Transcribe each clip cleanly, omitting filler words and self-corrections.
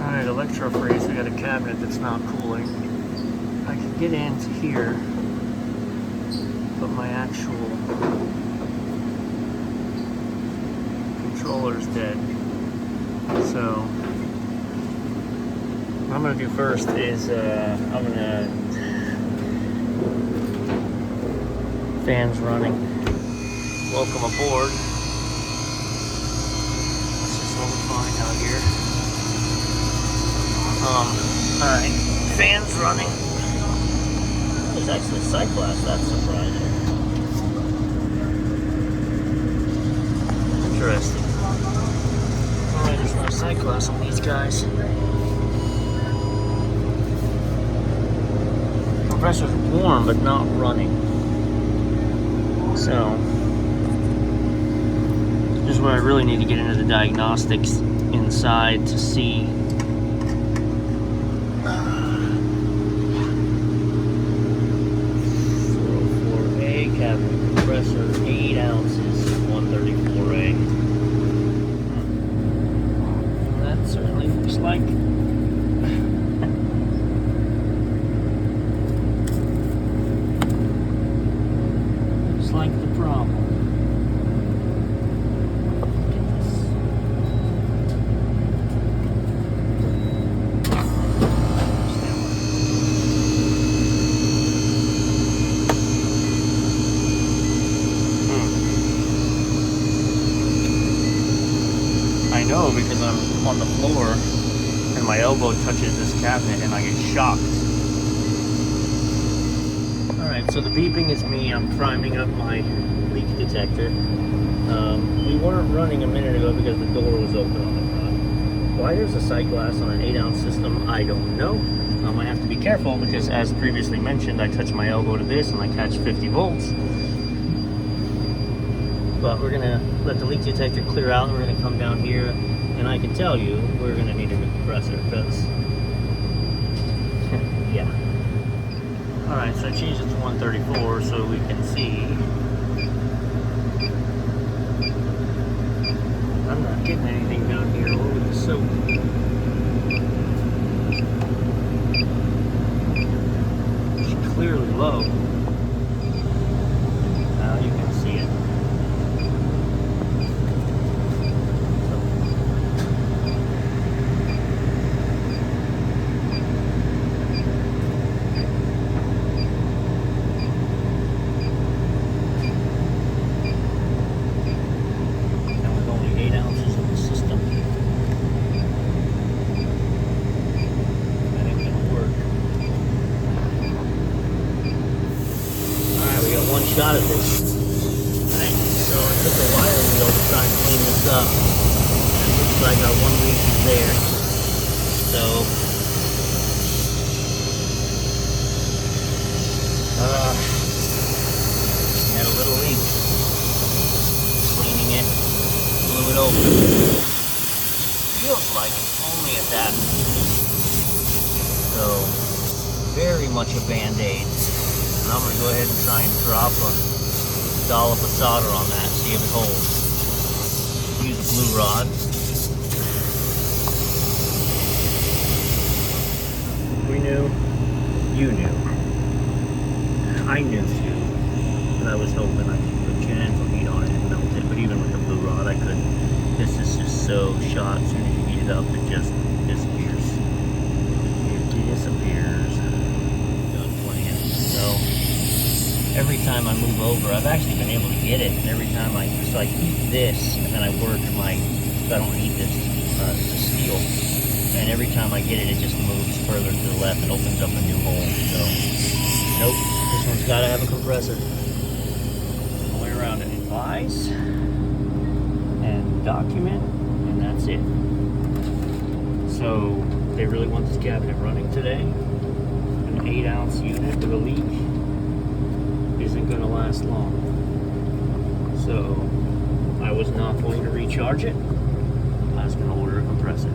Alright, Electro freeze. We got a cabinet that's not cooling. I can get into here, but my actual controller's dead. So what I'm gonna do first is I'm gonna fans running. Welcome aboard. This is what we're flying out here. Alright, fans running. There's actually sight glass, that's surprising. Interesting. Alright, there's no sight glass on these guys. Compressor's warm but not running. So, this is where I really need to get into the diagnostics inside to see. 404A cabinet compressor, 8 ounces, 134A. That certainly looks like. Like the problem. I know because I'm on the floor and my elbow touches this cabinet and I get shocked. Alright, so the beeping is me. I'm priming up my leak detector. We weren't running a minute ago because the door was open on the front. Why there's a sight glass on an 8-ounce system, I don't know. I have to be careful because, as previously mentioned, I touch my elbow to this and I catch 50 volts. But we're going to let the leak detector clear out and we're going to come down here and I can tell you we're going to need a new compressor because, yeah. Alright, so I changed it to 134 so we can see. I'm not getting anything down here over the soap. It's clearly low. Now you can see it. Shot at this. Right, so I took a wire wheel to try and clean this up. It looks like our one leak is there. So we had a little leak. Cleaning it, blew it open. Feels like it's only at that. So very much a band-aid. And I'm going to go ahead and try and drop a dollop of solder on that, see if it holds. Use a blue rod. We knew, you knew, I knew too, but I was hoping I could put gentle heat on it and melt it, but even with the blue rod I couldn't. This is just so shot, as soon as you heat it up it just disappears. It disappears. Every time I move over, I've actually been able to get it. And every time I heat this, and then I work so I don't heat this steel. And every time I get it, it just moves further to the left and opens up a new hole. So, nope, this one's got to have a compressor. All the way around it. Advise and document, and that's it. So, they really want this cabinet running today. An 8-ounce unit with a leak isn't going to last long. So I was not going to recharge it. I was going to order a compressor.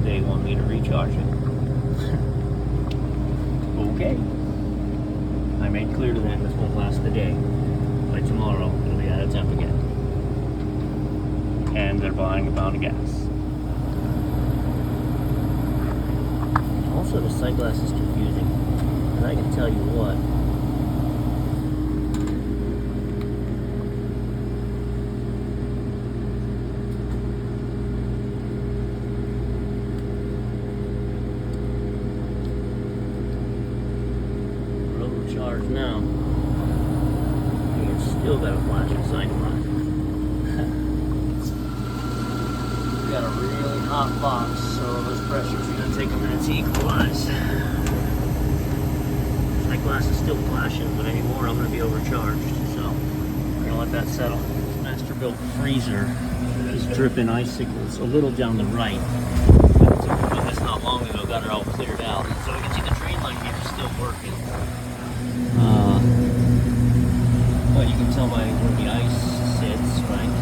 They want me to recharge it. Okay. I made clear to them this won't last the day. By tomorrow it'll be out of temp again. And they're buying a pound of gas. Also, the sight glass is confusing, and I can tell you what. We're overcharged now. And it's still got a flashing sight light. We got a really hot box, so those pressures are going to take a minute to equalize. My glass is still flashing, but anymore I'm going to be overcharged, so we're going to let that settle. Masterbuilt freezer is dripping icicles a little down the right. That's not long ago, got it all cleared out. So we can see the drain line here is still working. But you can tell by where the ice sits, right?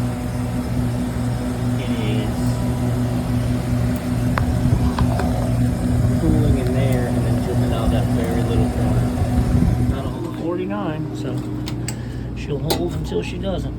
It is cooling in there and then dripping out that very little corner. Got a hold of 49, so she'll hold until she doesn't.